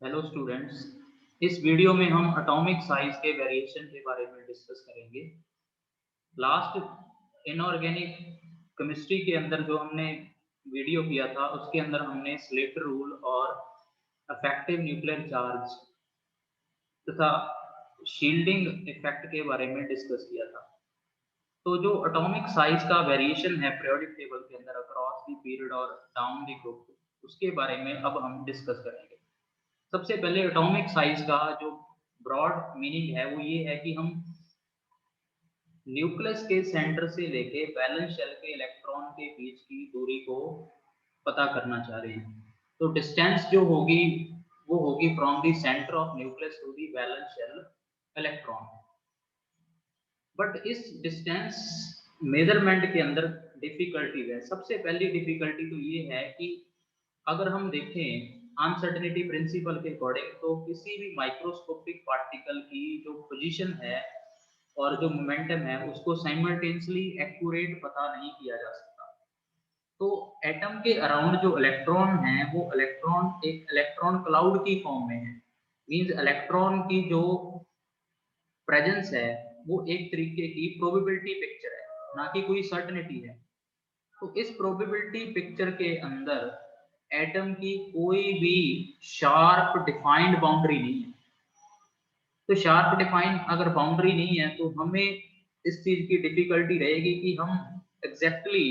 Hello students. इस video में हम एटॉमिक साइज के वेरिएशन के बारे में डिस्कस करेंगे। लास्ट इनऑर्गेनिक केमिस्ट्री के अंदर जो हमने वीडियो किया था उसके अंदर हमने स्लेटर रूल और इफेक्टिव न्यूक्लियर चार्ज तथा शील्डिंग इफेक्ट के बारे में डिस्कस किया था। तो जो एटॉमिक साइज का वेरिएशन है पीरियोडिक टेबल के अंदर अक्रॉस द पीरियड और डाउन द ग्रुप उसके बारे में अब हम डिस्कस करेंगे। सबसे पहले एटॉमिक साइज का जो ब्रॉड मीनिंग है वो ये है कि हम न्यूक्लियस के सेंटर से लेके वैलेंस शेल के इलेक्ट्रॉन के बीच की दूरी को पता करना चाह रहे हैं। तो डिस्टेंस जो होगी वो होगी from the centre of nucleus to the valence shell electron. But इस डिस्टेंस मेजरमेंट के अंदर डिफिकल्टी है। सबसे पहली डिफिकल्टी तो ये है कि अगर हम देखें अनसर्टेनिटी प्रिंसिपल के अकॉर्डिंग तो किसी भी माइक्रोस्कोपिक पार्टिकल की जो पोजीशन है और जो मोमेंटम है उसको साइमल्टेनियसली एक्यूरेट पता नहीं किया जा सकता। तो एटम के अराउंड जो इलेक्ट्रॉन है वो इलेक्ट्रॉन एक इलेक्ट्रॉन क्लाउड की फॉर्म में है। मींस इलेक्ट्रॉन की जो प्रेजेंस है वो एक तरीके की प्रोबेबिलिटी पिक्चर है, ना कि कोई सर्टेनिटी है। तो इस प्रोबेबिलिटी पिक्चर के अंदर एटम की कोई भी शार्प डिफाइंड बाउंड्री नहीं है। तो शार्प डिफाइंड अगर बाउंड्री नहीं है तो हमें इस चीज की डिफिकल्टी रहेगी कि हम एग्जैक्टली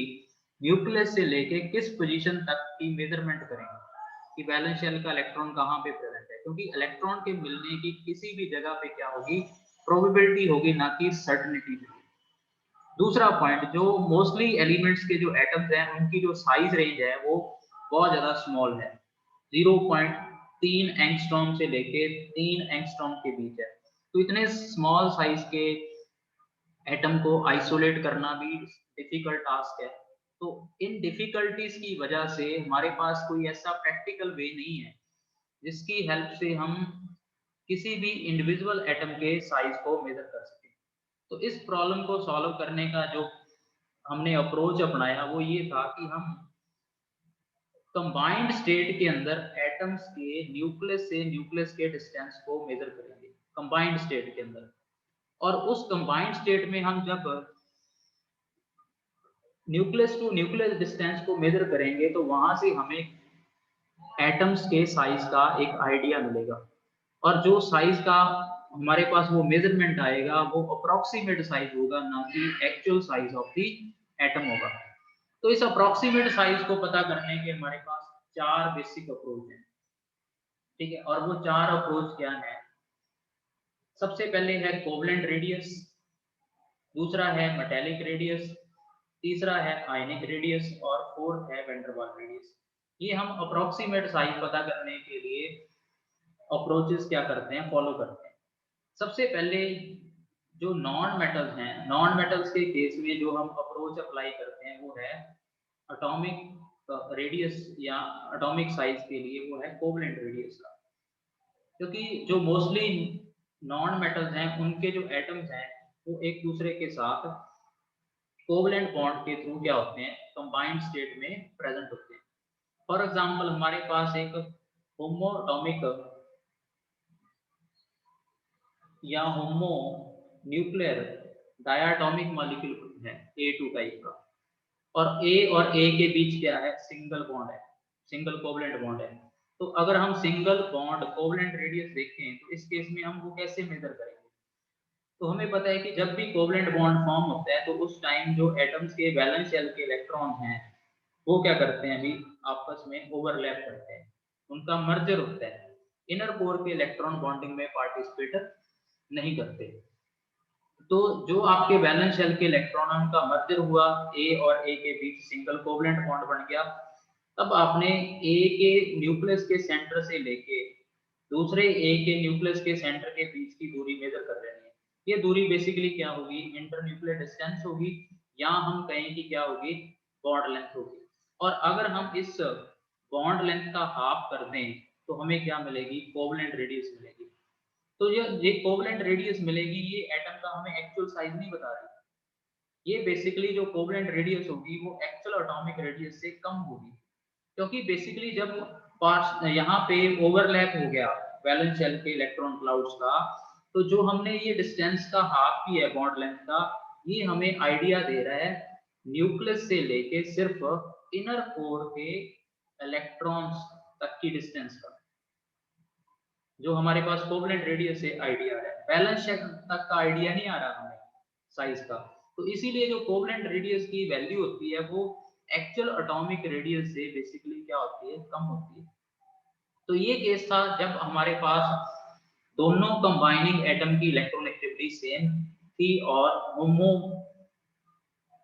न्यूक्लियस से लेके किस पोजीशन तक की मेजरमेंट करेंगे कि वैलेंस शेल का इलेक्ट्रॉन कहाँ पे प्रेजेंट है, क्योंकि इलेक्ट्रॉन के मिलने की किसी भी जगह पे क्या होगी, प्रोबेबिलिटी होगी, ना कि सर्टेनिटी होगी। दूसरा पॉइंट, जो मोस्टली एलिमेंट्स के जो एटम्स हैं उनकी जो साइज रेंज है वो बहुत ज्यादा स्मॉल है। 0.3 एंगस्ट्रॉम से लेके 3 एंगस्ट्रॉम के बीच है। तो इतने स्मॉल साइज के एटम को आइसोलेट करना भी डिफिकल्ट टास्क है। तो इन डिफिकल्टीज की वजह से हमारे पास कोई ऐसा प्रैक्टिकल वे नहीं है जिसकी हेल्प से हम किसी भी इंडिविजुअल एटम के साइज को मेजर कर सकें। तो इस प्रॉब्लम को सॉल्व करने का जो हमने अप्रोच अपनाया वो ये था कि हम कंबाइंड स्टेट के अंदर एटम्स के न्यूक्लियस से न्यूक्लियस के डिस्टेंस को मेजर करेंगे कंबाइंड स्टेट के अंदर। और उस कंबाइंड स्टेट में हम जब न्यूक्लियस टू न्यूक्लियस डिस्टेंस को मेजर करेंगे तो वहां से हमें एटम्स के साइज का एक आइडिया मिलेगा। और जो साइज का हमारे पास वो मेजरमेंट आएगा वो अप्रोक्सीमेट साइज होगा, ना कि actual size of the atom होगा। तो इस अप्रोक्सीमेट साइज को पता करने के हमारे पास चार बेसिक अप्रोच हैं। ठीक है, और वो चार अप्रोच क्या है? सबसे पहले है कोवलेंट रेडियस, दूसरा है मेटेलिक रेडियस, तीसरा है आयनिक रेडियस और फोर्थ है वैन रेडियस। ये हम अप्रोक्सीमेट साइज पता करने के लिए अप्रोचेस क्या करते हैं, फॉलो करते हैं। सबसे पहले जो नॉन मेटल्स हैं, नॉन मेटल्स के केस में जो हम अप्रोच अप्लाई करते हैं वो है एटॉमिक रेडियस या एटॉमिक साइज के लिए वो है कोवलेंट रेडियस का। क्योंकि जो मोस्टली नॉन मेटल्स हैं उनके जो एटम्स हैं वो एक दूसरे के साथ कोवलेंट बॉन्ड के थ्रू क्या होते हैं, कंबाइंड स्टेट में प्रेजेंट होते हैं। फॉर एग्जांपल हमारे पास एक होमोटॉमिक या होमो न्यूक्लियर डायाटॉमिक मॉलिक्यूल है A2 टाइप का, और A के बीच क्या है, सिंगल बॉन्ड है, सिंगल कोवलेंट बॉन्ड है। तो अगर हम सिंगल बॉन्ड कोवलेंट रेडियस देखें तो इस केस में हम वो कैसे मेजर करेंगे? तो हमें पता है कि जब भी कोवलेंट बॉन्ड फॉर्म होता है तो उस टाइम जो एटम्स के वैलेंस शेल के इलेक्ट्रॉन हैं वो क्या करते हैं, अभी आपस में ओवरलैप करते हैं, उनका मर्जर होता है। इनर कोर के इलेक्ट्रॉन बॉन्डिंग में पार्टिसिपेट नहीं करते। तो जो आपके वैलेंस शेल के इलेक्ट्रॉन उनका मर्जर हुआ, ए और ए के बीच सिंगल कोवलेंट बॉन्ड बन गया। तब आपने ए के न्यूक्लियस के सेंटर से लेके दूसरे ए के न्यूक्लियस के सेंटर के बीच की दूरी मेजर कर रहे हैं। ये दूरी बेसिकली क्या होगी, इंटरन्यूक्लियर डिस्टेंस होगी, या हम कहें कि क्या होगी, बॉन्ड लेंथ होगी। और अगर हम इस बॉन्ड लेंथ का हाफ कर दें तो हमें क्या मिलेगी, कोवलेंट रेडियस मिलेगी। तो ये कोवलेंट रेडियस मिलेगी, ये एटम का हमें एक्चुअल साइज नहीं बता रही। ये बेसिकली जो कोवलेंट रेडियस होगी वो एक्चुअल एटॉमिक रेडियस से कम होगी। क्योंकि बेसिकली जब पास यहाँ पे ओवरलैप हो गया वैलेंस शेल के इलेक्ट्रॉन क्लाउड्स का, तो जो हमने ये डिस्टेंस का हाफ की है बॉन्ड लेंथ का, ये हमें आइडिया दे रहा है न्यूक्लियस से लेके सिर्फ इनर कोर के इलेक्ट्रॉन्स तक की डिस्टेंस का, जो हमारे पास कोवलेंट रेडियस से आइडिया है। वैलेंस शेल तक का आइडिया नहीं आ रहा हमें साइज का, तो इसीलिए जो कोवलेंट रेडियस की वैल्यू होती है वो एक्चुअल एटॉमिक रेडियस से बेसिकली क्या होती है, कम होती है। तो ये केस था जब हमारे पास दोनों कंबाइनिंग एटम की इलेक्ट्रोनेगेटिविटी सेम थी और होमो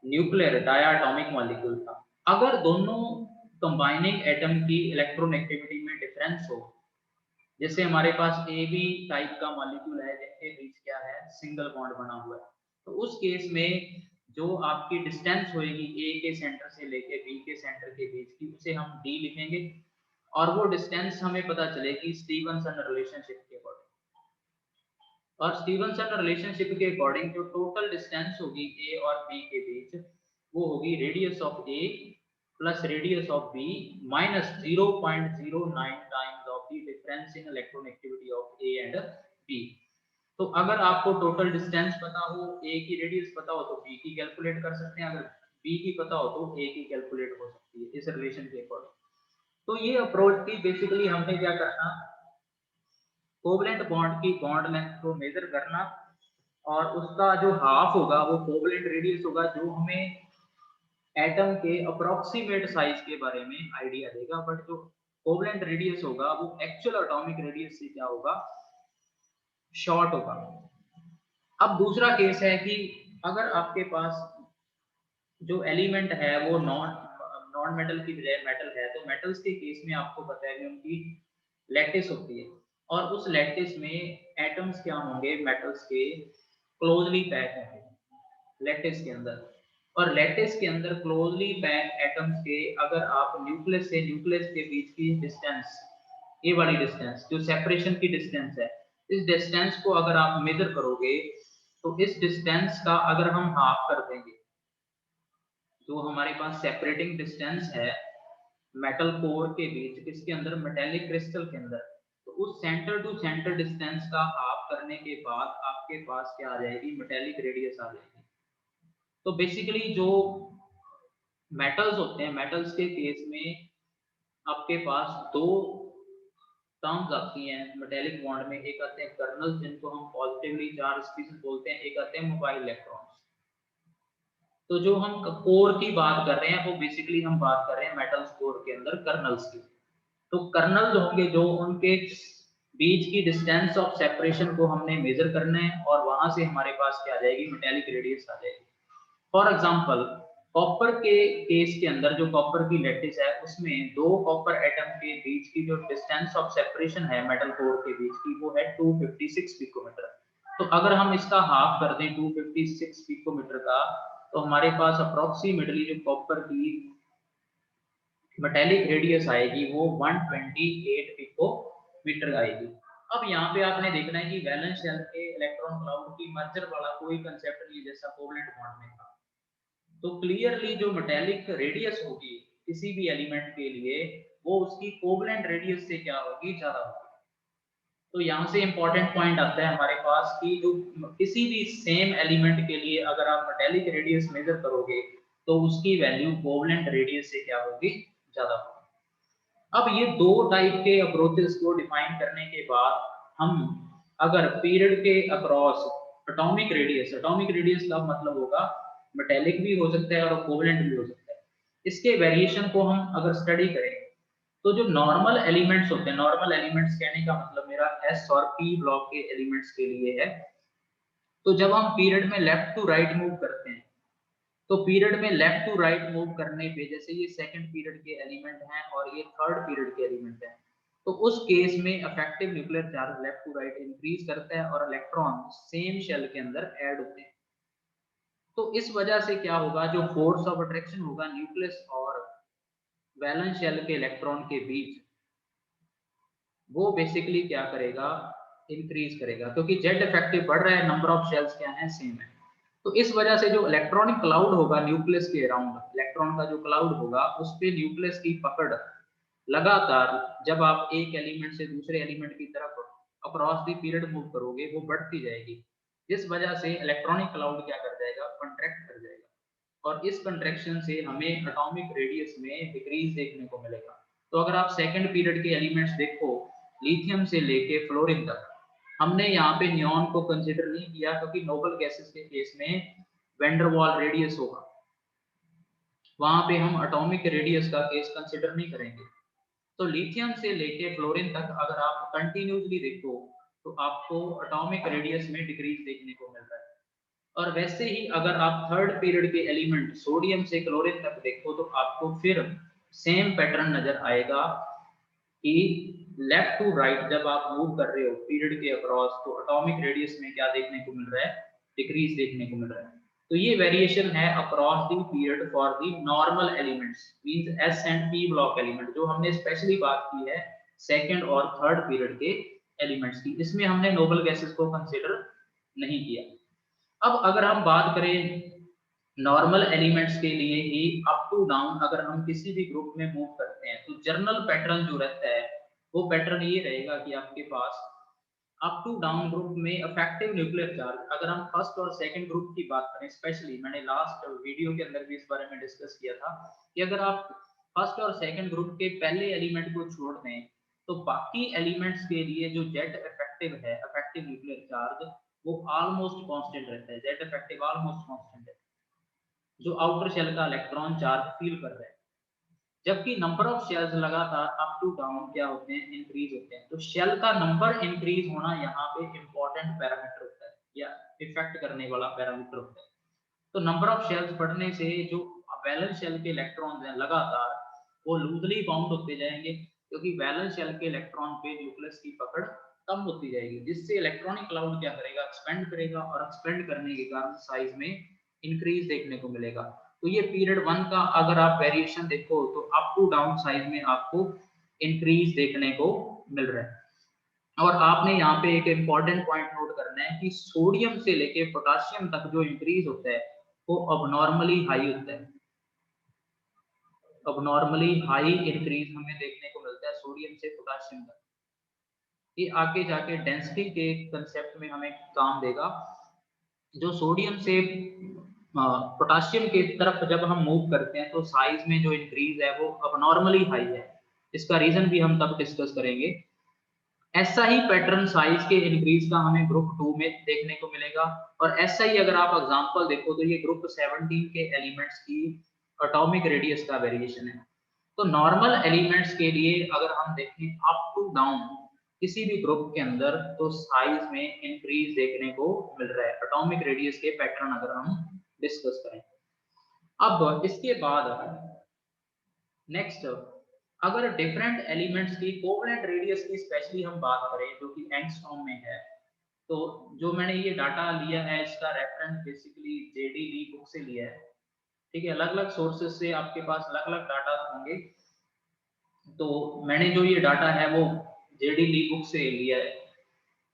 न्यूक्लियर डायाटॉमिक मॉलिक्यूल था। अगर दोनों कंबाइनिंग एटम की इलेक्ट्रोनेगेटिविटी में डिफरेंस हो, जैसे हमारे पास ए बी टाइप का मॉलिक्यूल है जिनके बीच क्या है, सिंगल बॉन्ड बना हुआ है, तो उस केस में जो आपकी डिस्टेंस होगी ए के सेंटर से लेके बी के सेंटर के बीच की, उसे हम डी लिखेंगे और वो डिस्टेंस हमें पता चलेगी स्टीवनसन रिलेशनशिप के अकॉर्डिंग। और स्टीवनसन रिलेशनशिप के अकॉर्डिंग जो टोटल डिस्टेंस होगी ए और बी के बीच, वो होगी radius of A plus radius of B minus 0.09 times of the difference in electronegativity of A and B. तो अगर आपको टोटल डिस्टेंस पता हो, ए की रेडियस पता हो, तो बी की कैलकुलेट कर सकते हैं, अगर बी की पता हो तो ए की कैलकुलेट हो सकती है इस रिलेशन के अकॉर्डिंग। तो ये अप्रोच थी बेसिकली, हमने क्या करना, कोवलेंट बॉन्ड की बॉन्ड लेंथ को मेजर करना और उसका जो हाफ होगा वो कोवलेंट रेडियस होगा, जो हमें एटम के अप्रोक्सीमेट साइज के बारे में आइडिया देगा। बट जो कोवलेंट रेडियस होगा वो एक्चुअल एटॉमिक रेडियस से क्या होगा, शॉर्ट होगा। अब दूसरा केस है कि अगर आपके पास जो एलिमेंट है वो नॉन मेटल की बजाय मेटल है, तो मेटल्स के केस में आपको पता है कि उनकी लैटिस होती है और उस लैटिस में एटम्स क्या होंगे, मेटल्स के क्लोजली पैक होंगे लैटिस के अंदर। और लैटिस के अंदर क्लोजली पैक एटम्स के अगर आप न्यूक्लियस से न्यूक्लियस के बीच की डिस्टेंस, ये वाली डिस्टेंस जो सेपरेशन की डिस्टेंस है, इस डिस्टेंस को अगर आप मेजर करोगे तो इस डिस्टेंस का अगर हम हाफ कर देंगे, जो हमारे पास सेपरेटिंग डिस्टेंस है मेटल कोर के बीच, किसके अंदर, मेटेलिक क्रिस्टल के अंदर, तो उस सेंटर टू सेंटर डिस्टेंस का हाफ करने के बाद आपके पास क्या आ जाएगी, मेटेलिक रेडियस आ जाएगी। तो बेसिकली जो मेटल्स होते हैं, मेटल्स के केस में आपके पास दो टर्म्स आती हैं मेटेलिक बॉन्ड में, एक आते हैं कर्नल्स जिनको हम पॉजिटिवली चार्ज स्पीशीज बोलते हैं, एक आते हैं मोबाइल इलेक्ट्रॉन्स। तो जो हम कोर की बात कर रहे हैं वो बेसिकली हम बात कर रहे हैं मेटल्स कोर के अंदर कर्नल्स की। तो कर्नल्स होंगे जो उनके बीच की डिस्टेंस ऑफ सेपरेशन को हमने मेजर करना है और वहां से हमारे पास क्या आ जाएगी, मेटेलिक रेडियस आ जाएगी। फॉर एग्जांपल कॉपर के केस के अंदर जो कॉपर की लैटिस है उसमें दो कॉपर एटम के बीच की जो डिस्टेंस ऑफ सेपरेशन है मेटल कोर के बीच की, वो है 256 पिकोमीटर। तो अगर हम इसका हाफ कर दें 256 पिकोमीटर का, तो हमारे पास अप्रोक्सीमेटली जो कॉपर की मेटेलिक रेडियस आएगी वो 128 पिकोमीटर आएगी। अब यहाँ पे आपने देखना है कि वैलेंस शेल के इलेक्ट्रॉन क्लाउड की मर्जर वाला कोई कंसेप्ट नहीं है जैसा कोवलेंट बॉन्ड में था। तो क्लियरली जो मेटेलिक रेडियस होगी किसी भी एलिमेंट के लिए, वो उसकी कोवलेंट रेडियस से क्या होगी, ज्यादा होगी। तो यहाँ से इंपॉर्टेंट पॉइंट आता है हमारे पास कि जो किसी भी सेम एलिमेंट के लिए अगर आप मेटेलिक रेडियस मेजर करोगे तो उसकी वैल्यू कोवलेंट रेडियस से क्या होगी, ज्यादा होगी। अब ये दो टाइप के अप्रोचेस को डिफाइन करने के बाद हम अगर पीरियड के अक्रॉस एटॉमिक रेडियस का मतलब होगा मेटेलिक भी हो सकता है और कोवलेंट भी हो सकता है, इसके वेरिएशन को हम अगर स्टडी करें तो जो नॉर्मल एलिमेंट्स होते हैं, नॉर्मल एलिमेंट्स कहने का मतलब मेरा एस और पी ब्लॉक के एलिमेंट्स के लिए है, तो जब हम पीरियड में लेफ्ट टू राइट मूव करते हैं, तो पीरियड में लेफ्ट टू राइट मूव करने पे जैसे ये सेकंड पीरियड के एलिमेंट हैं और ये थर्ड पीरियड के एलिमेंट हैं, तो उस केस में effective nuclear charge left to right increase करता है और इलेक्ट्रॉन सेम शेल के अंदर ऐड होते हैं। तो इस वजह से क्या होगा, जो फोर्स ऑफ अट्रैक्शन होगा न्यूक्लियस और वैलेंस शेल के इलेक्ट्रॉन के बीच, वो बेसिकली क्या करेगा, इंक्रीज करेगा, क्योंकि जेड इफेक्टिव बढ़ रहा है, नंबर ऑफ शेल्स क्या है, सेम है। तो इस वजह से जो इलेक्ट्रॉनिक क्लाउड होगा न्यूक्लियस के अराउंड, इलेक्ट्रॉन का जो क्लाउड होगा उस पे न्यूक्लियस की पकड़ लगातार जब आप एक एलिमेंट से दूसरे एलिमेंट की तरफ अक्रॉस द पीरियड मूव करोगे वो बढ़ती जाएगी, जिस वजह से इलेक्ट्रॉनिक क्लाउड क्या कर जाएगा, कंट्रैक्ट कर जाएगा और इस कंट्रैक्शन से हमें एटॉमिक रेडियस में डिक्रीज देखने को मिलेगा। तो अगर आप सेकंड पीरियड के एलिमेंट्स देखो, लिथियम से लेके फ्लोरीन तक, हमने यहाँ पे नियॉन को कंसिडर नहीं किया क्योंकि नोबल गैसेस के केस में वेंडरवाल रेडियस होगा, वहां पे हम एटॉमिक रेडियस का केस कंसिडर नहीं करेंगे। तो लिथियम से लेके फ्लोरीन तक अगर आप कंटिन्यूसली देखो तो आपको एटॉमिक रेडियस में डिक्रीज देखने को मिल रहा है। और वैसे ही अगर आप थर्ड पीरियड के एलिमेंट सोडियम से क्लोरीन तक देखो तो आपको फिर सेम पैटर्न नजर आएगा कि लेफ्ट टू राइट जब आप मूव कर रहे हो पीरियड के अक्रॉस तो एटॉमिक रेडियस में क्या देखने को मिल रहा है, डिक्रीज देखने को मिल रहा है। तो ये वेरिएशन है across the period for the normal elements means S and P block element, जो हमने स्पेशली बात की है सेकंड और थर्ड पीरियड के एलिमेंट्स की, इसमें हमने नोबल गैसेस को कंसीडर नहीं किया। अब अगर हम बात करें नॉर्मल एलिमेंट्स के लिए ही अप टू डाउन अगर हम किसी भी ग्रुप में मूव करते हैं तो जनरल पैटर्न जो रहता है वो पैटर्न ये रहेगा कि आपके पास अप टू डाउन ग्रुप में इफेक्टिव न्यूक्लियर चार्ज, अगर हम फर्स्ट और सेकंड ग्रुप की बात करें, स्पेशली मैंने लास्ट वीडियो के अंदर भी इस बारे में डिस्कस किया था कि अगर आप फर्स्ट और सेकंड ग्रुप के पहले एलिमेंट को छोड़ दें तो बाकी एलिमेंट्स के लिए जो जेड इफेक्टिव है, इफेक्टिव न्यूक्लियर चार्ज, वो ऑलमोस्ट कांस्टेंट रहता है, जेड इफेक्टिव ऑलमोस्ट कांस्टेंट है, जो आउटर शेल का इलेक्ट्रॉन चार्ज फील कर रहा है। जबकि नंबर ऑफ शेल्स लगातार अप टू डाउन क्या होते हैं, इंक्रीज होते हैं। तो शेल का नंबर इंक्रीज होना यहाँ पे इंपॉर्टेंट पैरामीटर होता है या इफेक्ट करने वाला पैरामीटर होता है। तो नंबर ऑफ शेल्स बढ़ने से जो वैलेंस शेल के इलेक्ट्रॉन हैं लगातार वो लूजली बाउंड होते जाएंगे, क्योंकि वैलेंस शेल के इलेक्ट्रॉन पे न्यूक्लियस की पकड़ कम होती जाएगी, जिससे इलेक्ट्रॉनिक क्लाउड क्या करेगा, एक्सपेंड करेगा और एक्सपेंड करने के कारण साइज में इंक्रीज देखने को मिलेगा। तो ये पीरियड वन का अगर आप वेरिएशन देखो तो अप टू डाउन साइज में आपको इंक्रीज देखने को मिल रहा है। और आपने यहाँ पे एक इंपॉर्टेंट पॉइंट नोट करना है कि सोडियम से लेके पोटासियम तक जो इंक्रीज होता है वो अबनॉर्मली हाई होता है, अबनॉर्मली हाई इंक्रीज हमें देखने को मिलता है सोडियम से पोटासियम तक। ये आगे जाके डेंसिटी के कंसेप्ट में हमें काम देगा। जो सोडियम से पोटासियम की तरफ जब हम मूव करते हैं तो साइज में जो इंक्रीज है वो अबनॉर्मली हाई है, इसका रीजन भी हम तब डिस्कस करेंगे। ऐसा ही पैटर्न साइज के इंक्रीज का हमें ग्रुप 2 में देखने को मिलेगा। और ऐसा ही अगर आप एग्जांपल देखो तो ये ग्रुप 17 के एलिमेंट्स की एटॉमिक रेडियस का वेरिएशन है। तो नॉर्मल एलिमेंट्स के लिए अगर हम देखें अप टू डाउन किसी भी ग्रुप के अंदर तो साइज में इंक्रीज देखने को मिल रहा है, एटॉमिक रेडियस के पैटर्न अगर हम डिस्कस करें। अब इसके बाद नेक्स्ट अगर डिफरेंट एलिमेंट्स की कोवलेंट रेडियस की स्पेशली हम बात करें जो कि एंगस्ट्रॉम में है, तो जो मैंने ये डाटा लिया है इसका रेफरेंस बेसिकली जेडी ली बुक से लिया है। ठीक है, अलग अलग सोर्सेज से आपके पास अलग अलग डाटा होंगे, तो मैंने जो ये डाटा है वो जेडी ली बुक से लिया है।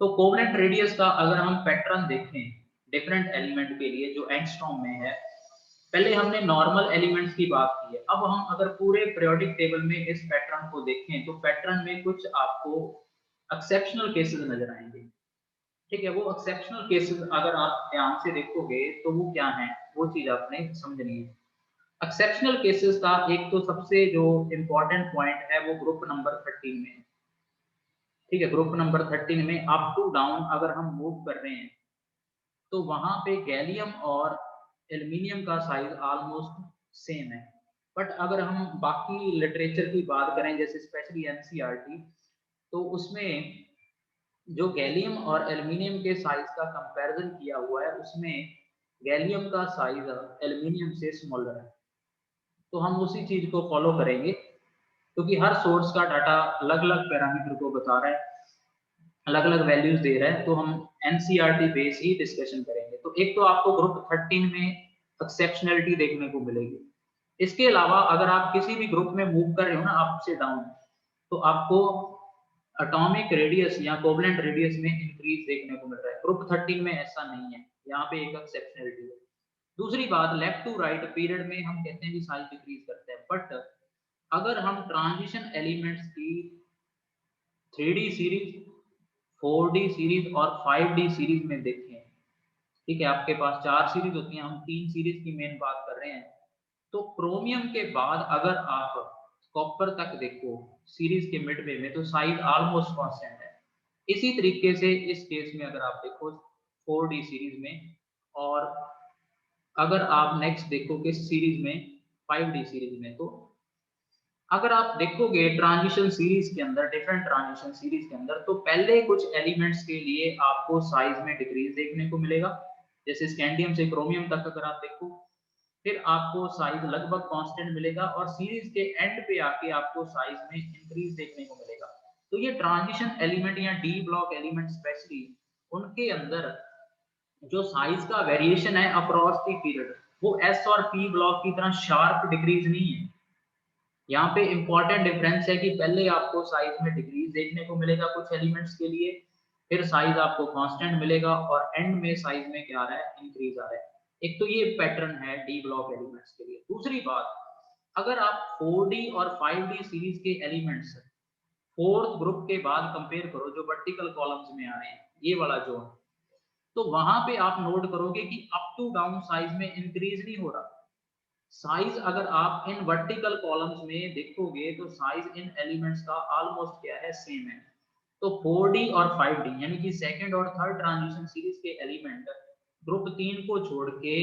तो कोवलेंट रेडियस का अगर हम पैटर्न देखें डिफरेंट एलिमेंट के लिए जो एंगस्ट्रॉम में है, पहले हमने नॉर्मल एलिमेंट्स की बात की है, अब हम अगर पूरे पीरियोडिक टेबल में इस पैटर्न को देखें तो पैटर्न में कुछ आपको एक्सेप्शनल केसेस नजर आएंगे। ठीक है, वो एक्सेप्शनल केसेस अगर आप ध्यान से देखोगे तो वो क्या है, वो चीज आपने समझनी है। एक्सेप्शनल केसेस का एक तो सबसे जो इंपॉर्टेंट पॉइंट है वो ग्रुप नंबर 13 में है। ठीक है, ग्रुप नंबर 13 में अप टू डाउन अगर हम मूव कर रहे हैं तो वहां पे गैलियम और एल्यूमिनियम का साइज ऑलमोस्ट सेम है। बट अगर हम बाकी लिटरेचर की बात करें जैसे स्पेशली एनसीईआरटी, तो उसमें जो गैलियम और एल्यूमिनियम के साइज का कंपैरिजन किया हुआ है उसमें गैलियम का साइज एल्यूमिनियम से स्मॉलर है। तो हम उसी चीज को फॉलो करेंगे क्योंकि हर सोर्स का डाटा अलग अलग पैरामीटर को बता रहा है, अलग अलग वैल्यूज दे रहा है, तो हम एनसीईआरटी बेस ही डिस्कशन करेंगे। तो एक तो आपको ग्रुप 13 में एक्सेप्शनलिटी देखने को मिलेगी। इसके अलावा अगर आप किसी भी ग्रुप में मूव कर रहे हो ना अप से डाउन, तो आपको एटॉमिक रेडियस या कोवलेंट रेडियस में इंक्रीज देखने को मिल रहा है। ग्रुप 13 में ऐसा नहीं है, यहाँ पे एक एक्सेप्शनलिटी है। दूसरी बात, लेफ्ट टू राइट पीरियड में हम कहते हैं कि साइज डिक्रीज करते हैं, बट अगर हम ट्रांजिशन एलिमेंट्स की 3D सीरीज, 4D सीरीज और 5D सीरीज में देखें, ठीक है, आपके पास 4 सीरीज होती हैं, हम 3 सीरीज की मेन बात कर रहे हैं। तो क्रोमियम के बाद अगर आप कॉपर तक देखो सीरीज के मिडवे में, तो साइज ऑलमोस्ट कांस्टेंट है। इसी तरीके से इस केस में अगर आप देखो 4D सीरीज में, और अगर आप नेक्स्ट देखो किस सीरीज में, 5D सीरीज में, तो अगर आप देखोगे ट्रांजिशन सीरीज के अंदर, डिफरेंट ट्रांजिशन सीरीज के अंदर, तो पहले कुछ एलिमेंट्स के लिए आपको साइज में डिक्रीज देखने को मिलेगा, जैसे स्कैंडियम से क्रोमियम तक अगर आप देखो, फिर आपको साइज लगभग कांस्टेंट मिलेगा, और सीरीज के एंड पे आके आपको साइज में इंक्रीज देखने को मिलेगा। तो ये ट्रांजिशन एलिमेंट या डी ब्लॉक एलिमेंट स्पेशली, उनके अंदर जो साइज का वेरिएशन है अक्रॉस द पीरियड, वो एस और पी ब्लॉक की तरह शार्प डिक्रीज नहीं है। यहाँ पे इंपॉर्टेंट डिफरेंस है कि पहले आपको साइज में डिक्रीज देखने को मिलेगा कुछ एलिमेंट्स के लिए, फिर साइज आपको कांस्टेंट मिलेगा, और एंड में साइज में क्या आ रहा है, इंक्रीज आ रहा है। एक तो ये पैटर्न है डी ब्लॉक एलिमेंट्स के लिए। दूसरी बात, अगर आप 4D और 5D सीरीज के एलिमेंट्स फोर्थ ग्रुप के बाद कंपेयर करो, जो वर्टिकल कॉलम्स में आ रहे हैं, ये वाला जोन, तो वहां पे आप नोट करोगे कि अप टू डाउन साइज में इंक्रीज नहीं हो रहा। साइज अगर आप इन वर्टिकल कॉलम्स में देखोगे तो साइज इन एलिमेंट्स का ऑलमोस्ट क्या है, सेम है। तो 4D और 5D यानी कि सेकंड और थर्ड ट्रांजिशन सीरीज के एलिमेंट ग्रुप 3 को छोड़ के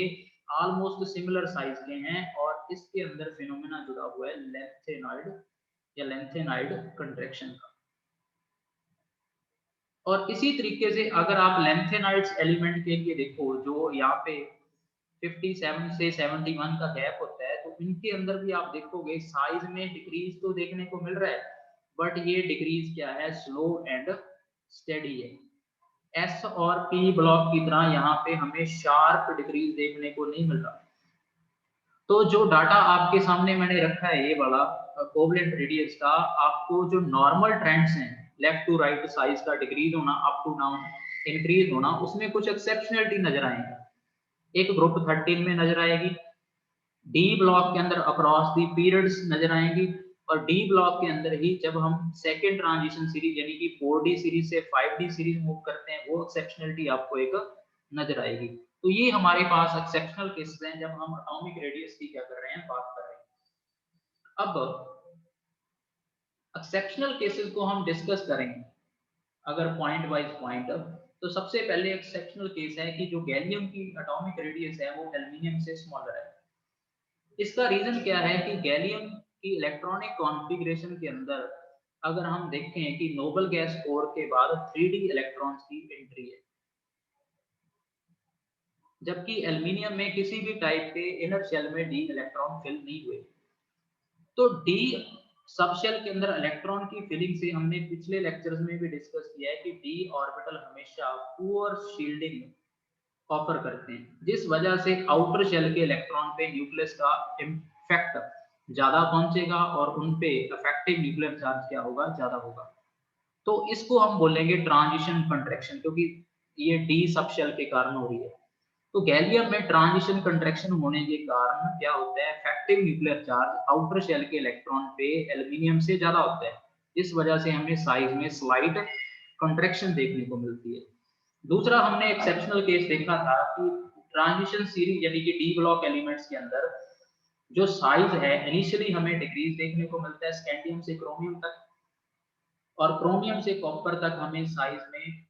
ऑलमोस्ट सिमिलर साइज के हैं, और इसके अंदर फिनोमेना जुड़ा हुआ है लेंथेनॉइड या लेंथेनाइड कंट्रैक्शन का। और इसी तरीके से अगर आप लेंथेनाइड्स एलिमेंट के लिए देखो, जो यहाँ पे 57 से 71 का गैप होता है, तो इनके अंदर भी आप देखोगे साइज में डिक्रीज तो देखने को मिल रहा है, बट ये डिक्रीज क्या है, स्लो एंड स्टेडी है। एस और पी ब्लॉक की तरह यहाँ पे हमें शार्प डिक्रीज देखने को नहीं मिल रहा। तो जो डाटा आपके सामने मैंने रखा है, ये वाला कोवलेंट रेडियस का, आपको जो नॉर्मल ट्रेंड्स हैं, लेफ्ट टू राइट साइज का डिक्रीज होना, अप टू डाउन इंक्रीज होना, उसमें कुछ एक्सेप्शनलिटी नजर आएगा। एक ग्रुप 13 में नजर आएगी, डी ब्लॉक के अंदर अक्रॉस दी पीरियड्स नजर आएंगी, और डी ब्लॉक के अंदर ही जब हम सेकेंड ट्रांजिशन सीरीज यानी कि 4D सीरीज से 5D सीरीज मूव करते हैं, वो एक्सेप्शनलिटी आपको एक नजर आएगी। तो ये हमारे पास एक्सेप्शनल केसेस हैं जब हम एटॉमिक रेडियस की क्या कर रहे हैं, बात कर रहे हैं। अब एक्सेप्शनल केसेस को हम डिस्कस करेंगे अगर पॉइंट वाइज पॉइंट। तो सबसे पहले एक्सेप्शनल केस है कि जो गैलियम की एटॉमिक रेडियस है वो एल्यूमिनियम से स्मॉलर है। इसका रीजन क्या है कि गैलियम की इलेक्ट्रॉनिक कॉन्फ़िगरेशन के अंदर अगर हम देखें कि नोबल गैस कोर के बाद 3D इलेक्ट्रॉन्स की एंट्री है, जबकि एल्यूमिनियम में किसी भी टाइप के इनर शेल में डी इलेक्ट्रॉन फिल नहीं हुए। तो डी सब शेल के अंदर इलेक्ट्रॉन की फिलिंग से हमने पिछले लेक्चर्स में भी डिस्कस किया है कि डी ऑर्बिटल हमेशा पुअर शील्डिंग ऑफर करते हैं, जिस वजह से आउटर शेल के इलेक्ट्रॉन पे न्यूक्लियस का इम्पैक्ट ज्यादा पहुंचेगा, और उन पे इफेक्टिव न्यूक्लियर चार्ज क्या होगा, ज्यादा होगा। तो इसको हम बोलेंगे ट्रांजिशन कंट्रैक्शन, क्योंकि ये डी सब शेल के कारण हो रही है। तो गैलियम में ट्रांजिशन कंट्रैक्शन होने के कारण क्या होता है, effective nuclear charge outer shell के इलेक्ट्रॉन पे एल्यूमिनियम से ज्यादा होता है, इस वजह से हमें साइज में स्लाइड कंट्रैक्शन देखने को मिलती है। दूसरा हमने एक्सेप्शनल केस देखा था कि ट्रांजिशन सीरीज यानी कि डी ब्लॉक एलिमेंट्स के अंदर जो साइज है इनिशियली हमें डिक्रीज देखने को मिलता है स्कैंडियम से क्रोमियम तक, और क्रोमियम से कॉपर तक हमें साइज में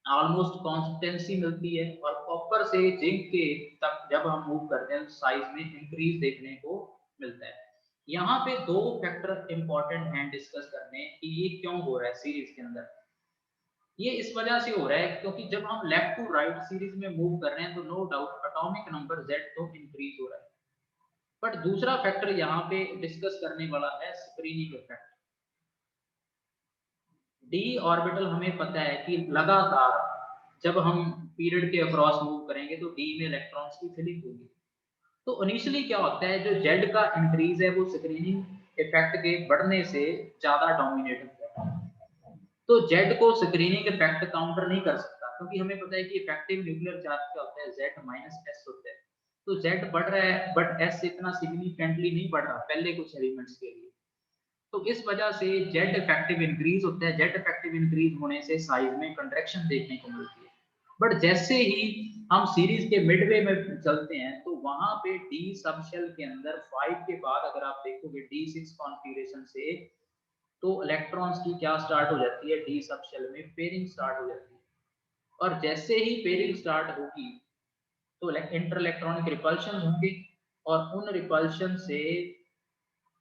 ऑलमोस्ट कॉन्स्टेंसी मिलती है, और कॉपर से जिंक के तक जब हम मूव करते हैं साइज में इंक्रीज देखने को मिलता है। यहाँ पे दो फैक्टर इंपॉर्टेंट हैं डिस्कस करने कि ये क्यों हो रहा है सीरीज के अंदर। ये इस वजह से हो रहा है क्योंकि जब हम लेफ्ट टू राइट सीरीज में मूव कर रहे हैं तो no doubt atomic number Z तो इंक्रीज हो रहा है, बट दूसरा फैक्टर यहाँ पे डिस्कस करने वाला है स्क्रीनिंग इफेक्ट। डी ऑर्बिटल हमें पता है कि लगातार जब हम पीरियड के अक्रॉस मूव करेंगे तो डी में इलेक्ट्रॉन्स की फिलिंग होगी। तो इनिशियली क्या होता है, जो जेड का इंक्रीज है वो स्क्रीनिंग इफेक्ट के बढ़ने से ज्यादा डोमिनेट होता है। तो जेड को स्क्रीनिंग इफेक्ट काउंटर नहीं कर सकता, क्योंकि हमें पता है कि इफेक्टिव न्यूक्लियर चार्ज क्या होता है, Z माइनस एस होता है। तो Z बढ़ रहा है बट एस इतना सिग्निफिकेंटली नहीं बढ़ रहा पहले कुछ एलिमेंट्स के लिए। तो इस वजह से जेट इफेक्टिव इंक्रीज होता है। जेट इफेक्टिव इंक्रीज होने से साइज में कंट्रैक्शन देखने को मिलती है। बट जैसे ही हम सीरीज के मिडवे में चलते हैं तो वहां पे डी सब शेल के अंदर 5 के बाद अगर आप देखोगे D6 कॉन्फ़िगरेशन से, तो इलेक्ट्रॉन्स की क्या स्टार्ट हो जाती है, डी सब शेल में पेयरिंग स्टार्ट हो जाती है। और जैसे ही पेयरिंग स्टार्ट होगी तो इंटर इलेक्ट्रॉनिक रिपल्शन होंगे, और उन रिपल्शन से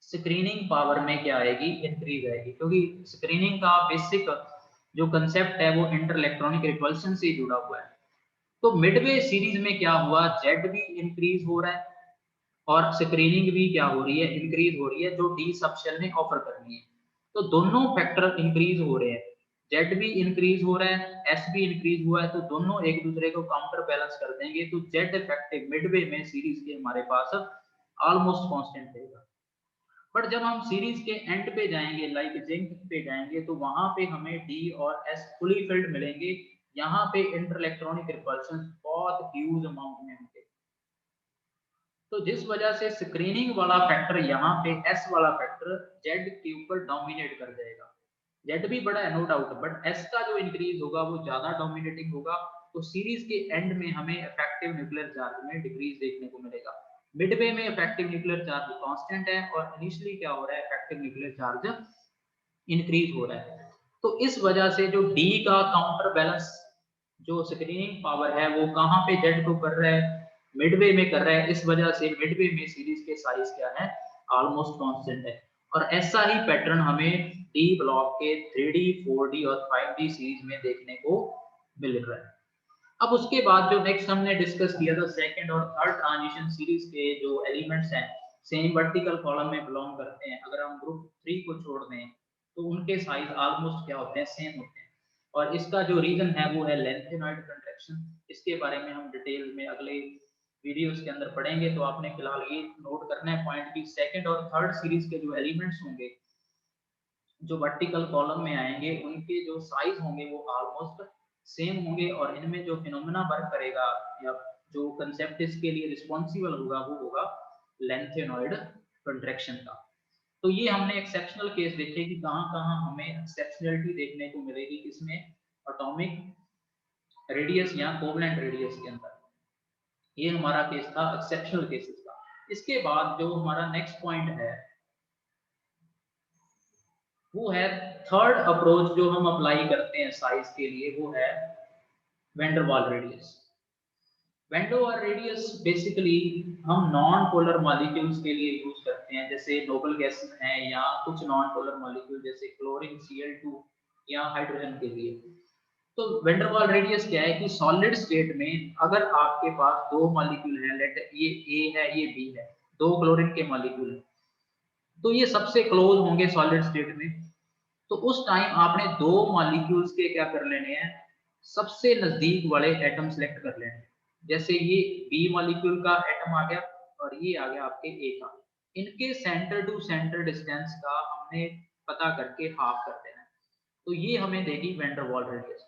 स्क्रीनिंग पावर में क्या आएगी, इंक्रीज आएगी, क्योंकि स्क्रीनिंग का बेसिक जो कंसेप्ट है वो इंटर इलेक्ट्रॉनिक रिपल्शन से जुड़ा हुआ है। तो मिडवे सीरीज में क्या हुआ, जेड भी इंक्रीज हो रहा है और स्क्रीनिंग भी क्या हो रही है, इंक्रीज हो रही है, जो डी सब शेल ने ऑफर करनी है। तो दोनों फैक्टर इंक्रीज हो रहे हैं, जेड भी इंक्रीज हो रहा है, एस भी इंक्रीज हुआ है, तो दोनों एक दूसरे को काउंटर बैलेंस कर देंगे। तो जेड इफेक्टिव मिडवे में सीरीज के हमारे पास ऑलमोस्ट कांस्टेंट रहेगा। बट जब हम सीरीज के एंड पे जाएंगे, लाइक जिंक पे जाएंगे, तो वहां पे हमें डी और एस फुली फिल्ड मिलेंगे। यहाँ पे इंटर इलेक्ट्रॉनिक रिपल्शन बहुत ह्यूज अमाउंट में होंगे। तो जिस वजह से स्क्रीनिंग वाला फैक्टर यहाँ पे एस वाला फैक्टर जेड के ऊपर डोमिनेट कर जाएगा। जेड भी बड़ा है नो डाउट, बट एस का जो इंक्रीज होगा वो ज्यादा डोमिनेटिंग होगा। तो सीरीज के एंड में हमें इफेक्टिव न्यूक्लियर चार्ज में डिक्रीज देखने को मिलेगा। मिडवे में इफेक्टिव न्यूक्लियर चार्ज कांस्टेंट है, और इनिशियली क्या हो रहा है, इफेक्टिव न्यूक्लियर चार्ज इंक्रीज हो रहा है। तो इस वजह से जो डी का काउंटर बैलेंस जो स्क्रीनिंग पावर है वो कहाँ पे जेड को कर रहा है, मिडवे में कर रहा है। इस वजह से मिडवे में सीरीज के साइज क्या है, ऑलमोस्ट कांस्टेंट है। और ऐसा ही पैटर्न हमें डी ब्लॉक के 3D 4D और 5D सीरीज में देखने को मिल रहा है। अब उसके बाद जो नेक्स्ट हमने डिस्कस किया था, सेकंड और थर्ड ट्रांजिशन सीरीज के जो एलिमेंट्स हैं सेम वर्टिकल कॉलम में बिलोंग करते हैं। अगर हम ग्रुप 3 को छोड़ दें तो उनके साइज ऑलमोस्ट क्या होते हैं, सेम होते हैं। और इसका जो रीजन है वो है लेंथेनॉइड कंट्रैक्शन। इसके बारे में हम डिटेल में अगले वीडियोस के अंदर पढ़ेंगे। तो आपने फिलहाल ये नोट करना है पॉइंट कि सेकंड और थर्ड सीरीज के जो एलिमेंट्स होंगे जो वर्टिकल कॉलम में आएंगे उनके जो साइज होंगे वो ऑलमोस्ट सेम होंगे, और इनमें जो फिनोमेना वर्क करेगा या जो कंसेप्ट इसके लिए रिस्पॉन्सिबल होगा वो होगा लेंथेनॉइड कंट्रैक्शन का। तो ये हमने एक्सेप्शनल केस देखे कि कहाँ कहाँ हमें एक्सेप्शनलिटी देखने को मिलेगी, इसमें एटॉमिक रेडियस या कोवलेंट रेडियस के अंदर। ये हमारा केस था एक्सेप्शनल केसेस का। इसके बाद जो हमारा नेक्स्ट पॉइंट है वो है थर्ड अप्रोच जो हम अप्लाई करते हैं साइज के लिए, वो है van der Waals radius. Van der Waals radius basically हम नॉन पोलर मॉलिक्यूल्स के लिए यूज करते हैं, जैसे नोबल गैसेस हैं या कुछ नॉन पोलर मॉलिक्यूल जैसे क्लोरीन Cl2 या हाइड्रोजन के लिए। तो वेंडरवाल रेडियस क्या है कि सॉलिड स्टेट में अगर आपके पास दो मॉलिक्यूल हैं, लेट ये ए है ये बी है, दो क्लोरीन के मॉलिक्यूल हैं, तो ये सबसे क्लोज होंगे सॉलिड स्टेट में। तो उस टाइम आपने दो मॉलिक्यूल्स के क्या कर लेने हैं, सबसे नजदीक वाले एटम सेलेक्ट कर लेने हैं। जैसे ये बी मॉलिक्यूल का एटम आ गया और ये आ गया आपके ए का, इनके सेंटर टू सेंटर डिस्टेंस का हमने पता करके हाफ कर देना है। तो ये हमें देगी वेंडरवाल रेडियस।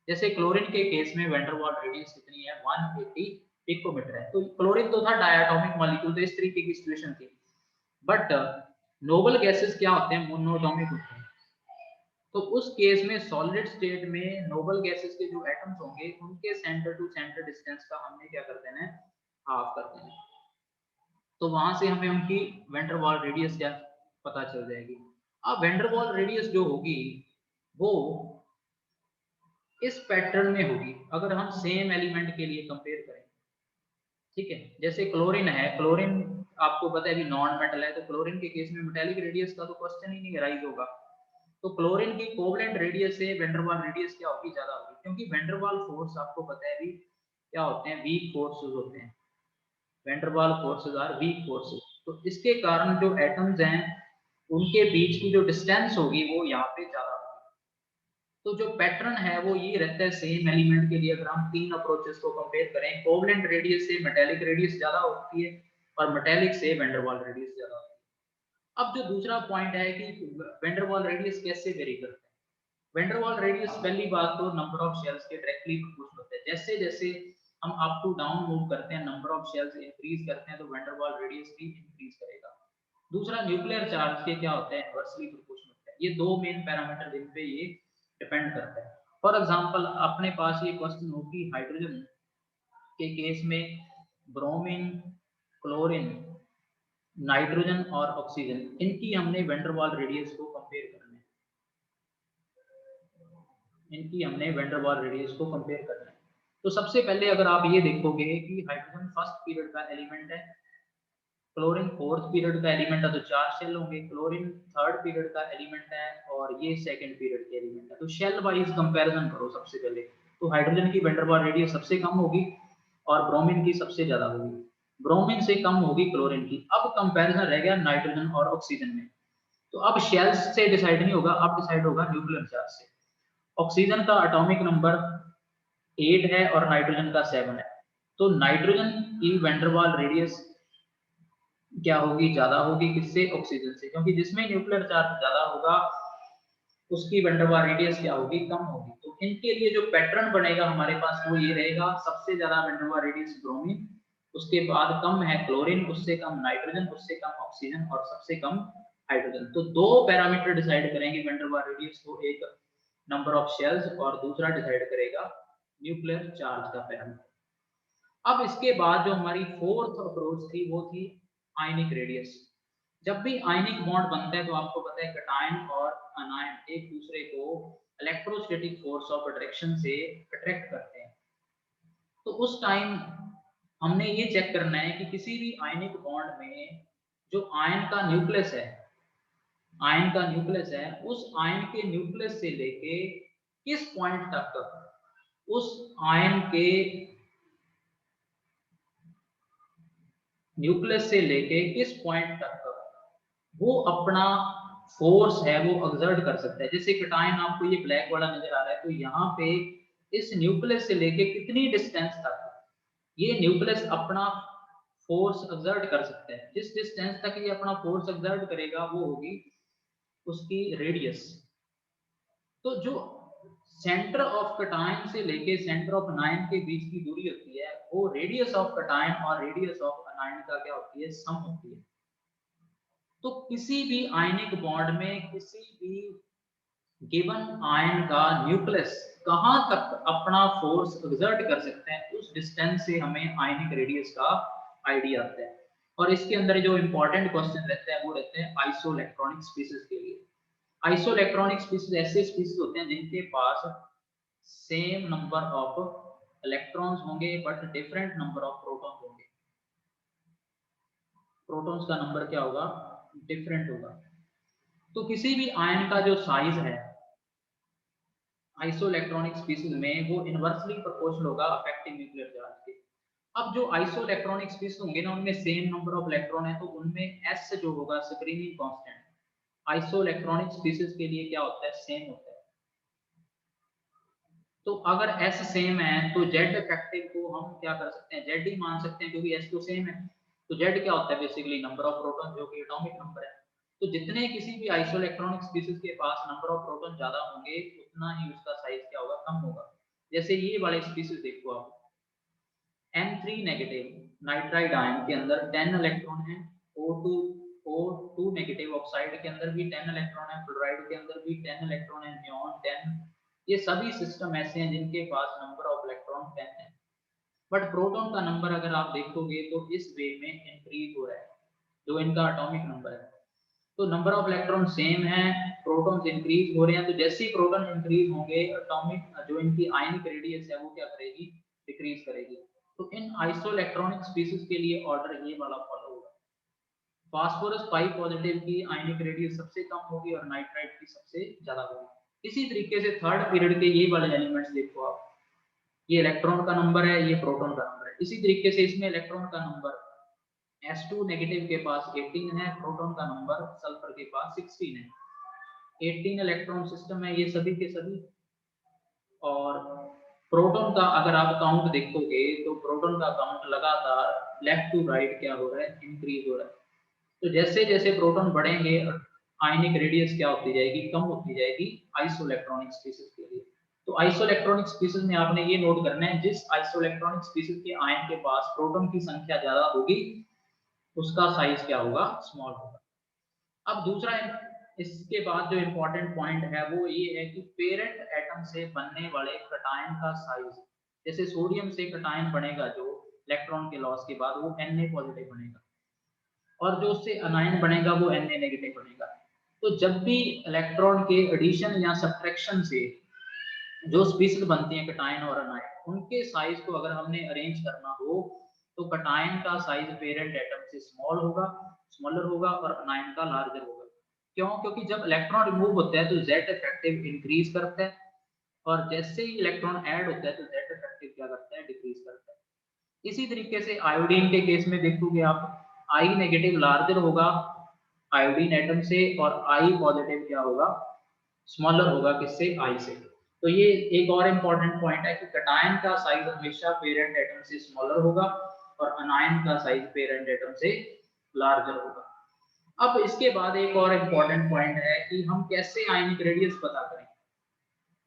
जैसे क्लोरीन के केस में वेंडरवाल रेडियस कितनी है, 180 पिकोमीटर है। तो क्लोरीन तो था डायटोमिक मॉलिक्यूल, तो इस तरीके की सिचुएशन थी। बट नोबल गैसेस क्या होते हैं, मोनोटॉमिक होते हैं। तो उस केस में सॉलिड स्टेट में नोबल गैसेस के जो एटम्स होंगे उनके सेंटर टू सेंटर डिस्टेंस का हमने क्या कर देना है, हाफ कर देना है। तो वहां से हमें उनकी वेंडरवाल रेडियस क्या पता चल जाएगी। अब वेंडरवाल रेडियस जो होगी वो इस पैटर्न में होगी अगर हम सेम एलिमेंट के लिए कंपेयर करें। ठीक है, जैसे क्लोरीन है, क्लोरीन आपको पता है कि नॉन मेटल है, तो क्लोरीन के केस में मेटेलिक रेडियस का तो क्वेश्चन ही नहीं राइज होगा। तो क्लोरीन की कोवलेंट रेडियस से वेंडरवाल रेडियस क्या होगी, ज्यादा होगी, क्योंकि वेंडरवाल फोर्स आपको पता है भी क्या होते हैं, वीक फोर्सेस होते हैं। Van der Waals forces are weak forces. तो इसके कारण जो एटम्स हैं उनके बीच की जो डिस्टेंस होगी वो यहाँ पे ज्यादा होगी। तो जो पैटर्न है वो ये रहता है सेम एलिमेंट के लिए। अगर हम तीन अप्रोचेस को कंपेयर करें, कोवलेंट रेडियस से मेटेलिक रेडियस ज्यादा होती है और मेटेलिक से वेंडरवाल रेडियस ज्यादा होती है। अब जो दूसरा पॉइंट है कि वेंडरवाल रेडियस कैसे वेरी करते हैं। वेंडरवाल रेडियस पहली बात तो नंबर ऑफ शेल्स के डायरेक्टली प्रोपोर्शनल होते हैं। जैसे जैसे हम अप टू डाउन मूव करते हैं, नंबर ऑफ शेल्स इंक्रीज करते हैं, तो वेंडरवाल रेडियस भी इंक्रीज करेगा। दूसरा न्यूक्लियर चार्ज के क्या होते हैं, इनवर्सली प्रोपोर्शनल होते हैं। ये दो मेन पैरामीटर जिन पे ये डिपेंड करता है। फॉर एग्जांपल अपने पास ये क्वेश्चन हो कि हाइड्रोजन के केस में ब्रोमीन, क्लोरीन, नाइट्रोजन और ऑक्सीजन, इनकी हमने वैन डेर वाल्स रेडियस को कंपेयर करना है। इनकी हमने वैन डेर वाल्स रेडियस को कंपेयर करना है। तो सबसे पहले अगर आप ये देखोगे कि हाइड्रोजन फर्स्ट पीरियड का एलिमेंट है, क्लोरीन फोर्थ पीरियड का एलिमेंट है, तो 4 शेल होंगे। क्लोरीन थर्ड पीरियड का एलिमेंट है और ये सेकंड पीरियड के एलिमेंट है। तो शेल वाइज कंपैरिजन करो सबसे पहले। तो हाइड्रोजन की वैन डेर वाल्स रेडियस सबसे कम होगी और ब्रोमीन की सबसे ज्यादा होगी। ब्रोमीन से कम होगी क्लोरीन की। अब कंपैरिजन रह गया नाइट्रोजन और ऑक्सीजन में। तो अब शेल्स से डिसाइड नहीं होगा, अब डिसाइड होगा न्यूक्लियर चार्ज से। ऑक्सीजन का एटॉमिक नंबर 8 है और नाइट्रोजन का 7 है। तो नाइट्रोजन की वैन डेर वाल्स रेडियस क्या होगी, ज्यादा होगी किससे, ऑक्सीजन से, क्योंकि जिसमें न्यूक्लियर चार्ज ज्यादा होगा उसकी वैन डेर वाल्स रेडियस क्या होगी, कम होगी। तो इनके लिए जो पैटर्न बनेगा हमारे पास वो ये रहेगा, सबसे ज्यादा van der Waals radius bromine, उसके बाद कम है क्लोरीन, उससे कम नाइट्रोजन, उससे कम ऑक्सीजन और सबसे कम हाइड्रोजन। तो दो पैरामीटर डिसाइड करेंगे वैन डेर वाल्स रेडियस को, एक नंबर ऑफ शेल्स और दूसरा डिसाइड करेगा न्यूक्लियर चार्ज का पैरामीटर। अब इसके बाद जो हमारी फोर्थ अप्रोच थी वो थी आयनिक रेडियस। जब भी आयनिक बॉन्ड बनता है तो आपको पता है कैटायन और अनायन एक दूसरे को इलेक्ट्रोस्टैटिक फोर्स ऑफ अट्रैक्शन से अट्रैक्ट करते हैं। तो उस टाइम हमने ये चेक करना है कि किसी भी आयनिक बॉन्ड में जो आयन का न्यूक्लियस है, आयन का न्यूक्लियस है, उस आयन के न्यूक्लियस से लेके किस पॉइंट तक उस आयन के न्यूक्लियस से लेके किस पॉइंट तक वो अपना फोर्स है वो एक्सर्ट कर सकता है। जैसे कैटायन आपको ये ब्लैक वाला नजर आ रहा है, तो यहाँ पे इस न्यूक्लियस से लेके कितनी डिस्टेंस तक ये न्यूक्लियस अपना फोर्स एक्सर्ट कर सकता है। जिस डिस्टेंस तक ये अपना फोर्स एक्सर्ट करेगा वो होगी उसकी रेडियस। तो जो सेंटर ऑफ कैटायन से लेके सेंटर ऑफ अनायन के बीच की दूरी होती है वो रेडियस ऑफ कैटायन और रेडियस ऑफ अनायन का क्या होती है, सम होती है। तो किसी भी आयनिक बॉन्ड में किसी भी गिवन आयन का न्यूक्लियस कहां तक अपना फोर्स एक्सर्ट कर सकते हैं, उस डिस्टेंस से हमें आयनिक रेडियस का आइडिया आता है। और इसके अंदर जो इंपॉर्टेंट क्वेश्चन रहते हैं वो रहते हैं आइसोइलेक्ट्रॉनिक स्पीशीज के लिए। आइसोइलेक्ट्रॉनिक स्पीशीज ऐसे स्पीशीज होते हैं जिनके पास सेम नंबर ऑफ इलेक्ट्रॉन्स होंगे but different number of protons होंगे। प्रोटॉन्स का नंबर क्या होगा, डिफरेंट होगा। तो किसी भी आयन का जो साइज है आइसोइलेक्ट्रॉनिक स्पीशीज में वो इनवर्सली प्रोपोर्शनल होगा अफेक्टिंग न्यूक्लियर चार्ज के। अब जो आइसोइलेक्ट्रॉनिक स्पीशीज होंगे ना उनमें सेम नंबर ऑफ इलेक्ट्रॉन है तो उनमें s जो होगा स्क्रीनिंग कांस्टेंट आइसोइलेक्ट्रॉनिक स्पीशीज के लिए क्या होता है, सेम होता है। तो अगर s सेम है तो z इफेक्टिव को हम क्या कर सकते हैं, z ही मान सकते हैं क्योंकि s तो सेम है। तो z क्या होता है, बेसिकली नंबर ऑफ प्रोटॉन जो कि एटॉमिक नंबर है। तो जितने किसी भी आइसोइलेक्ट्रॉनिक स्पीशीज के पास नंबर ऑफ प्रोटॉन ज्यादा होंगे उतना ही उसका साइज क्या होगा, कम होगा। जैसे ये वाले स्पीशीज देखो आप, N3 नेगेटिव नाइट्राइड आयन के अंदर 10 इलेक्ट्रॉन है, O2 नेगेटिव ऑक्साइड के अंदर भी 10 इलेक्ट्रॉन है, फ्लोराइड के अंदर भी 10 इलेक्ट्रॉन है, नियॉन 10। ये सभी सिस्टम ऐसे हैं जिनके पास नंबर ऑफ इलेक्ट्रॉन 10 है। बट प्रोटॉन का नंबर अगर आप देखोगे तो इस वे में इंक्रीज हो रहा है, जो इनका एटॉमिक नंबर है। तो नंबर ऑफ इलेक्ट्रॉन सेम है, प्रोटॉन्स इंक्रीज हो रहे हैं। तो जैसे ही प्रोटॉन इंक्रीज होंगे एटॉमिक जो इनकी आयनिक रेडियस है वो क्या करेगी, डिक्रीज करेगी। तो इन आइसोइलेक्ट्रॉनिक स्पीशीज के लिए ऑर्डर ये वाला फॉलो होगा। फास्फोरस 5 पॉजिटिव की आयनिक रेडियस सबसे कम होगी और नाइट्राइट की सबसे ज्यादा होगी। इसी तरीके से थर्ड पीरियड के ये वाले एलिमेंट्स देखो आप, ये इलेक्ट्रॉन का नंबर है, ये प्रोटॉन का नंबर है। इसी तरीके से इसमें इलेक्ट्रॉन का नंबर S2 नेगेटिव के पास 18 है, प्रोटॉन का नंबर सल्फर के पास 16 है। 18 इलेक्ट्रॉन सिस्टम है ये सभी के सभी। और प्रोटॉन का अगर आप काउंट देखोगे तो प्रोटॉन का काउंट लगातार लेफ्ट टू राइट क्या हो रहा है, इंक्रीज हो रहा है। तो जैसे जैसे प्रोटॉन बढ़ेंगे आयनिक रेडियस क्या होती जाएगी, कम होती जाएगी आइसोइलेक्ट्रॉनिक स्पीशीज के लिए। तो आइसोइलेक्ट्रॉनिक स्पीशीज में आपने ये नोट करना है, जिस आइसोइलेक्ट्रॉनिक स्पीशीज के आयन के पास प्रोटॉन की संख्या ज्यादा होगी उसका साइज क्या होगा, स्मॉल होगा। अब दूसरा इसके बाद जो इम्पोर्टेंट पॉइंट है वो ये है कि पेरेंट एटम से बनने वाले कटायन का साइज, जैसे सोडियम से कटायन बनेगा जो इलेक्ट्रॉन के लॉस के बाद, वो Na पॉजिटिव बनेगा, और जो उससे अनायन बनेगा वो Na नेगेटिव बनेगा। तो जब भी इलेक्ट्रॉन के एडिशन या सब्ट्रैक्शन से जो स्पीशीज बनती हैं कटायन और अनायन, उनके साइज को अगर हमने अरेंज करना हो तो कटायन का साइज पेरेंट एटम से स्मॉलर होगा और अनायन का लार्जर होगा। क्यों? क्योंकि जब इलेक्ट्रॉन रिमूव होता है तो जेड इफेक्टिव इंक्रीज करता है, और जैसे ही इलेक्ट्रॉन ऐड होता है तो जेड इफेक्टिव क्या करता है? डिक्रीज करता है। इसी तरीके से आयोडीन के केस में देखोगे आप, आई नेगेटिव लार्जर होगा आयोडीन एटम से, और आई पॉजिटिव क्या होगा? स्मॉलर होगा किससे? आई से। तो ये एक और इम्पोर्टेंट पॉइंट है कि कटायन का साइज हमेशा पेरेंट एटम से स्मॉलर होगा और अनायन का साइज पेरेंट एटम से लार्जर होगा। अब इसके बाद एक और इम्पोर्टेंट पॉइंट है कि हम कैसे आयनिक रेडियस पता करें।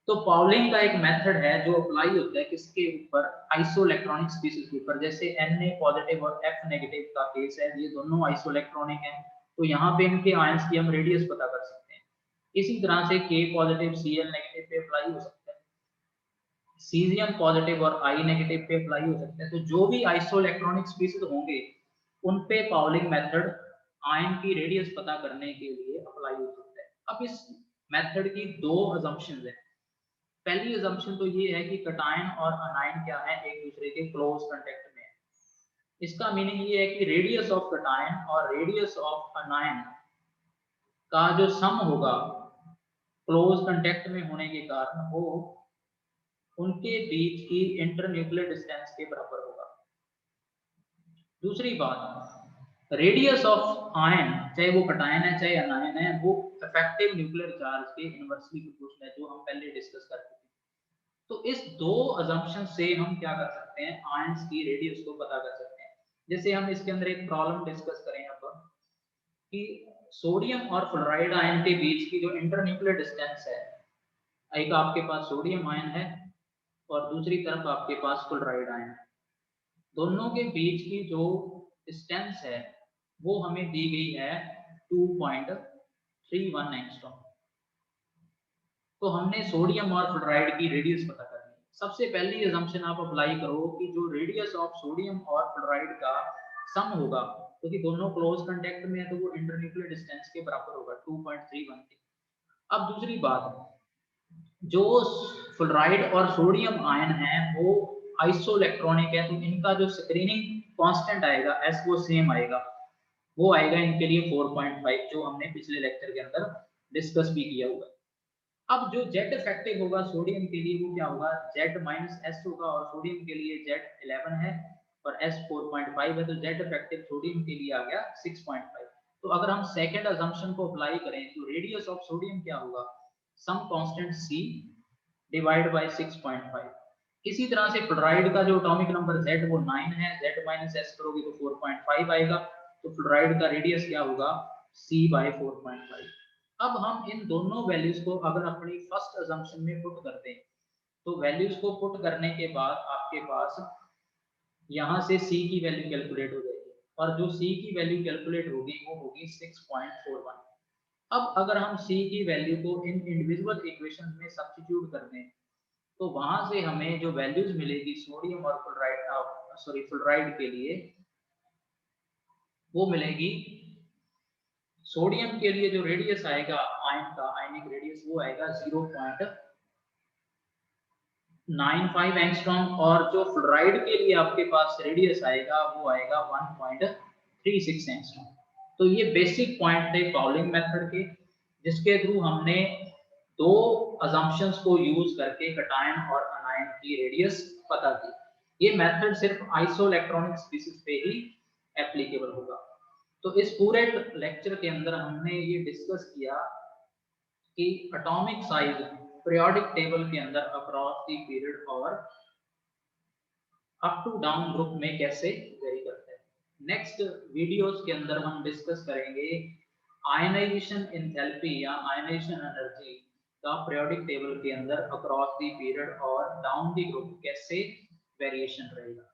तो पाउलिंग का एक मेथड है जो अप्लाई होता है किसके ऊपर? आइसोइलेक्ट्रॉनिक स्पीशीज के ऊपर। जैसे Na पॉजिटिव और F नेगेटिव का केस है, ये दोनों आइसोइलेक्ट्रॉनिक हैं, तो यहाँ पे इनके आयंस की हम रेडियस पता कर सकते हैं। इसी तरह से K पॉजिटिव Cl नेगेटिव पे अप्लाई हो सकता है, सीजियम पॉजिटिव और I नेगेटिव पे अप्लाई हो सकता है। तो जो भी आइसोइलेक्ट्रॉनिक स्पीशीज होंगे उन पे पाउलिंग मेथड आयन की रेडियस पता करने के लिए अप्लाई हो सकता है। अब इस मेथड की दो अजम्पशंस हैं। पहली अजम्पशन तो ये है कि कटायन और अनायन क्या है? एक दूसरे के क्लोज कांटेक्ट में है। इसका मीनिंग ये है कि रेडियस ऑफ कटायन और रेडियस ऑफ अनायन का जो सम होगा क्लोज कांटेक्ट में होने के कारण, वो उनके बीच की इंटरन्यूक्लियर डिस्टेंस के बराबर होगा। दूसरी बात, रेडियस ऑफ आयन, चाहे वो कटायन है चाहे अनायन है, वो इफेक्टिव न्यूक्लियर चार्ज के इनवर्सली प्रोपोर्शनल है, जो हम पहले डिस्कस कर चुके हैं। तो इस दो अजम्पशन से हम क्या कर सकते हैं? आयंस की रेडियस को पता कर सकते हैं। जैसे हम इसके अंदर एक प्रॉब्लम डिस्कस करें अब, कि सोडियम और फ्लोराइड आयन के बीच की जो इंटरन्यूक्लियर डिस्टेंस है, एक आपके पास सोडियम आयन है और दूसरी तरफ आपके पास फ्लोराइड आयन है, दोनों के बीच की जो डिस्टेंस है वो हमें दी गई है 2.31 एंगस्ट्रॉम। तो हमने सोडियम और फ्लोराइड की रेडियस पता करनी है। सबसे पहली असम्पशन आप अप्लाई करो कि जो रेडियस ऑफ सोडियम और फ्लोराइड का सम होगा, क्योंकि दोनों क्लोज कांटेक्ट में है तो वो इंटरन्यूक्लियर डिस्टेंस के बराबर होगा 2.31 के। अब दूसरी बात, जो फ्लोराइड और सोडियम आयन है वो आइसोइलेक्ट्रॉनिक है, तो इनका जो स्क्रीनिंग कांस्टेंट आएगा एस, वो सेम आएगा, वो आएगा इनके लिए 4.5, जो हमने पिछले लेक्चर के अंदर डिस्कस भी किया हुआ है। अब जो जेड इफेक्टिव होगा सोडियम के लिए वो क्या होगा? जेड माइनस एस होगा, और सोडियम के लिए जेड 11 है और एस 4.5 है, तो जेड इफेक्टिव सोडियम के लिए आ गया 6.5। तो अगर हम सेकंड अजम्पशन को अप्लाई करें तो रेडियस ऑफ सोडियम क्या होगा? Some constant C divide by 6.5। इसी तरह से फ्लोराइड का जो एटॉमिक नंबर Z वो 9 है, Z माइनस एस करोगे तो 4.5 आएगा, तो फ्लोराइड का रेडियस क्या होगा? C by 4.5। अब हम इन दोनों वैल्यूज को अगर अपनी फर्स्ट अजम्पशन में पुट करते हैं, तो वैल्यूज को पुट करने के बाद आपके पास यहाँ से C की वैल्यू कैलकुलेट हो जाएगी, और जो C की वैल्यू कैलकुलेट होगी वो होगी 6.41। अब अगर हम C की वैल्यू को इन इंडिविजुअल इक्वेशन में सब्स्टिट्यूट कर दें, तो वहां से हमें जो वैल्यूज मिलेगी सोडियम और फ्लोराइड के लिए, वो मिलेगी। सोडियम के लिए जो रेडियस आएगा आयन का, आयनिक रेडियस, वो आएगा 0.95 एंगस्ट्रॉम, और जो फ्लोराइड के लिए आपके पास रेडियस आएगा वो आएगा 1.36 एंगस्ट्रॉम। तो ये बेसिक पॉइंट थे पाउलिंग मेथड के, जिसके थ्रू हमने दो अजम्पशंस को यूज करके कटायन और अनायन की रेडियस पता की। ये मेथड सिर्फ आइसोइलेक्ट्रॉनिक स्पीशीज पे ही एप्लीकेबल होगा। तो इस पूरे लेक्चर के अंदर हमने ये डिस्कस किया कि एटॉमिक साइज पीरियोडिक टेबल के अंदर अक्रॉस द पीरियड और अप टू डाउन ग्रुप में कैसे वेरी करते हैं। नेक्स्ट वीडियोस के अंदर हम डिस्कस करेंगे आयनाइजेशन एंथैल्पी या आयनाइजेशन एनर्जी का पीरियोडिक टेबल के अंदर अक्रॉस द पीरियड और डाउन द ग्रुप कैसे वेरिएशन रहेगा।